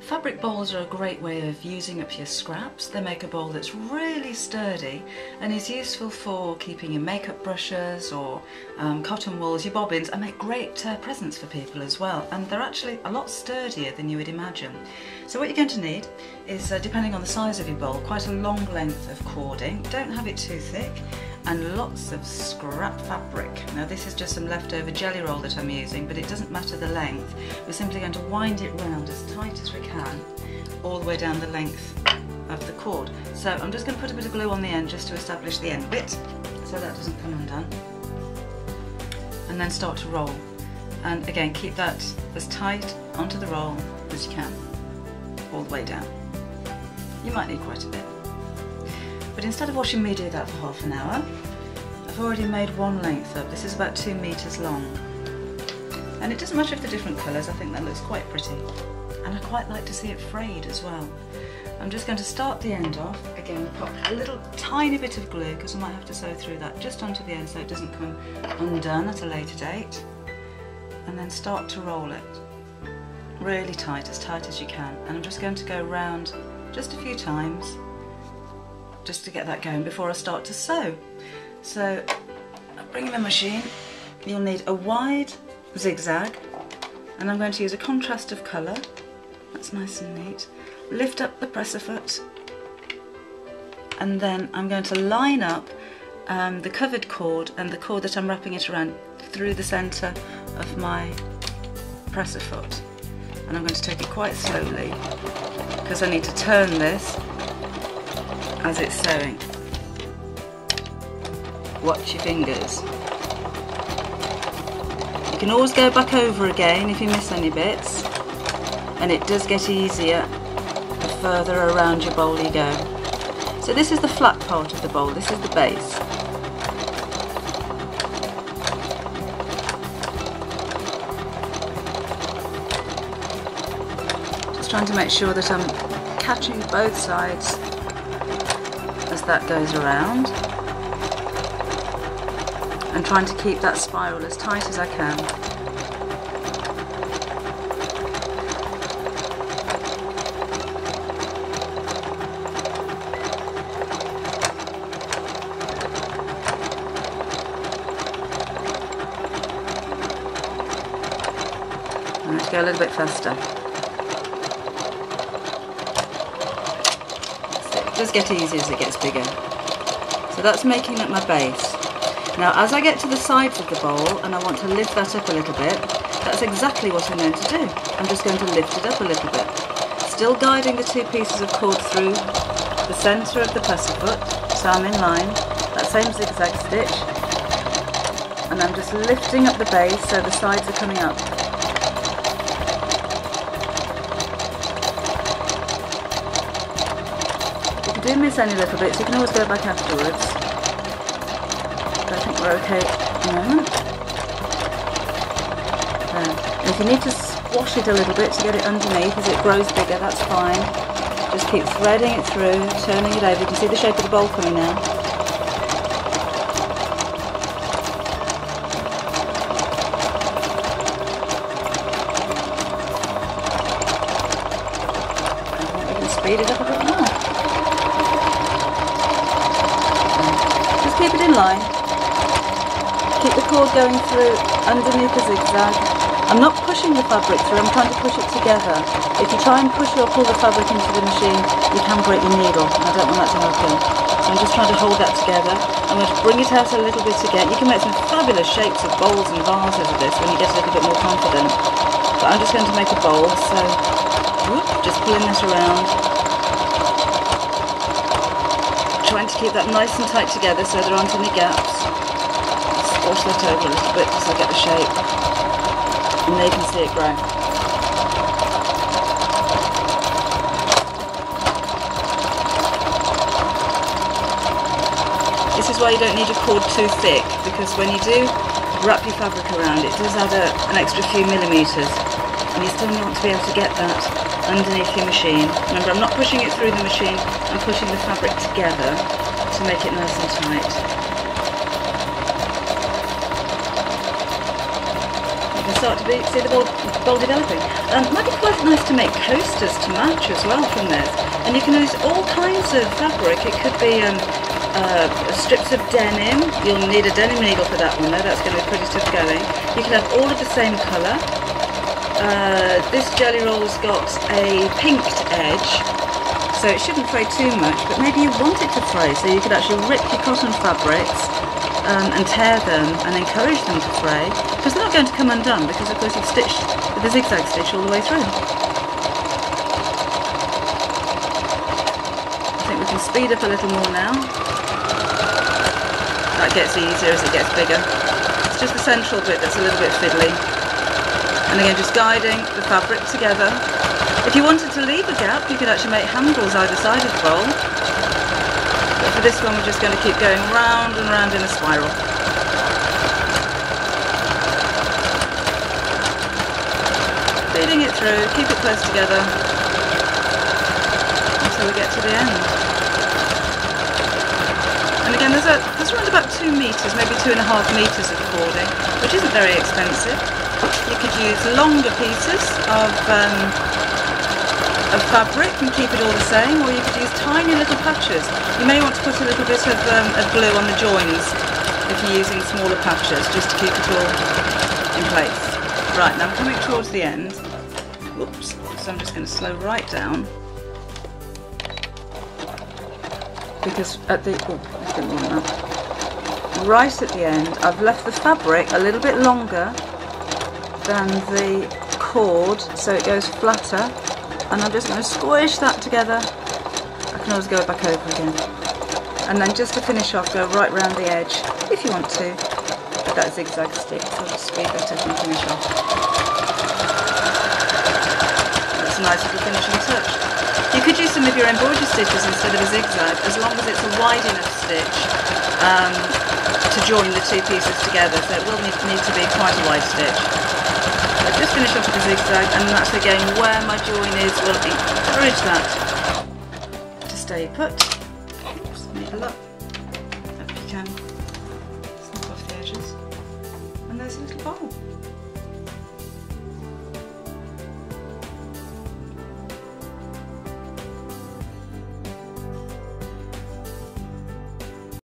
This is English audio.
Fabric bowls are a great way of using up your scraps. They make a bowl that's really sturdy and is useful for keeping your makeup brushes or cotton wools, your bobbins, and make great presents for people as well. And they're actually a lot sturdier than you would imagine. So what you're going to need is, depending on the size of your bowl, quite a long length of cording. Don't have it too thick. And lots of scrap fabric. Now this is just some leftover jelly roll that I'm using, but it doesn't matter the length. We're simply going to wind it round as tight as we can, all the way down the length of the cord. So I'm just going to put a bit of glue on the end just to establish the end bit, so that doesn't come undone. And then start to roll. And again, keep that as tight onto the roll as you can, all the way down. You might need quite a bit. But instead of watching me do that for half an hour, I've already made one length up. This is about 2 meters long. And it doesn't matter if they're different colours, I think that looks quite pretty. And I quite like to see it frayed as well. I'm just going to start the end off. Again, put a little tiny bit of glue, because I might have to sew through that just onto the end so it doesn't come undone at a later date. And then start to roll it. Really tight, as tight as you can. And I'm just going to go round just a few times, just to get that going before I start to sew. So I'll bring in my machine. You'll need a wide zigzag, and I'm going to use a contrast of colour. That's nice and neat. Lift up the presser foot, and then I'm going to line up the covered cord and the cord that I'm wrapping it around through the centre of my presser foot. And I'm going to take it quite slowly, because I need to turn this as it's sewing. Watch your fingers. You can always go back over again if you miss any bits, and it does get easier the further around your bowl you go. So this is the flat part of the bowl, this is the base. Just trying to make sure that I'm catching both sides as that goes around, and trying to keep that spiral as tight as I can. I'm going to go a little bit faster. It does get easier as it gets bigger. So that's making up my base. Now as I get to the sides of the bowl and I want to lift that up a little bit, that's exactly what I'm going to do. I'm just going to lift it up a little bit. Still guiding the 2 pieces of cord through the centre of the presser foot, so I'm in line, that same zigzag stitch, and I'm just lifting up the base so the sides are coming up. If you do miss any little bits, you can always go back afterwards. But I think we're okay at the moment. And if you need to squash it a little bit to get it underneath as it grows bigger, that's fine. Just keep threading it through, turning it over. You can see the shape of the bowl coming now. And we can speed it up a bit more. Just keep it in line. Keep the cord going through underneath the zigzag. I'm not pushing the fabric through, I'm trying to push it together. If you try and push or pull the fabric into the machine, you can break your needle, and I don't want that to happen. So I'm just trying to hold that together. I'm going to bring it out a little bit again. You can make some fabulous shapes of bowls and vases with this when you get a little bit more confident. But I'm just going to make a bowl, so just pulling that around. Trying to keep that nice and tight together so there aren't any gaps. Squash that over a little bit so I get the shape. And there you can see it grow. This is why you don't need your cord too thick, because when you do wrap your fabric around, it does add an extra few millimetres, and you still want to be able to get that underneath your machine. Remember, I'm not pushing it through the machine, I'm pushing the fabric together to make it nice and tight. You can start to see the bowl developing. It might be quite nice to make coasters to match as well from this. And you can use all kinds of fabric. It could be strips of denim. You'll need a denim needle for that one though, that's going to be pretty tough going. You can have all of the same colour. This jelly roll's got a pinked edge, so it shouldn't fray too much, but maybe you want it to fray, so you could actually rip your cotton fabrics and tear them and encourage them to fray, because they're not going to come undone, because of course you've stitched with the zigzag stitch all the way through. I think we can speed up a little more now. That gets easier as it gets bigger. It's just the central bit that's a little bit fiddly. And again, just guiding the fabric together. If you wanted to leave a gap, you could actually make handles either side of the bowl. But for this one, we're just going to keep going round and round in a spiral. Feeding it through, keep it close together until we get to the end. And again, there's around about 2 metres, maybe 2.5 metres of cording, which isn't very expensive. You could use longer pieces of fabric and keep it all the same, or you could use tiny little patches. You may want to put a little bit of glue on the joins if you're using smaller patches, just to keep it all in place. Right, now I'm coming towards the end. Whoops, so I'm just going to slow right down. Because at the, right at the end, I've left the fabric a little bit longer than the cord, so it goes flatter, and I'm just going to squish that together. I can always go back over again. And then just to finish off, go right round the edge, if you want to, with that zigzag stick, so I'll just speed that up and finish off. That's a nice little finishing touch. You could use some of your embroidery stitches instead of a zigzag, as long as it's a wide enough stitch to join the 2 pieces together, so it will need to be quite a wide stitch. So just finish off with a zigzag, and that's again where my join is. We'll encourage that to stay put. Oops, needle up. Hope you can snip off the edges. And there's a little bowl.